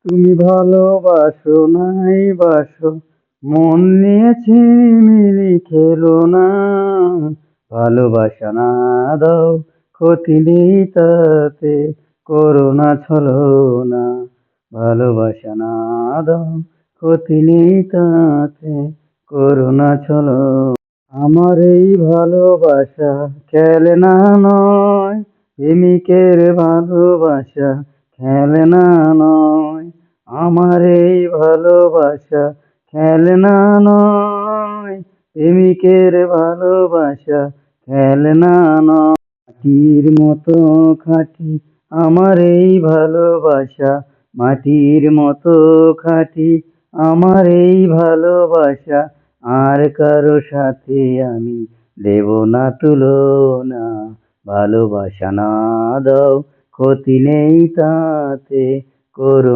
তুমি ভালোবাসো নাই বাসো, মন নিয়ে ছিনিমিনি খেলো না। ভালোবাসা না দাও, ক্ষতি নেই তাতে, করো না ছলনা। ভালোবাসা না দাও, ক্ষতি নেই তাতে, করো না ছলনা। আমার এই ভালোবাসা খেলনা নয়, প্রেমিকের ভালোবাসা খেলনা নয়। আমার এই ভালোবাসা খেলনা নয়, প্রেমিকের ভালোবাসা খেলনা নয়। মাটির মতো খাঁটি আমার এই ভালোবাসা, মাটির মতো খাঁটি আমার এই ভালোবাসা। আর কারো সাথে আমি দেব না তুলনা। ভালোবাসা না দাও, ক্ষতি নেই তাতে, করো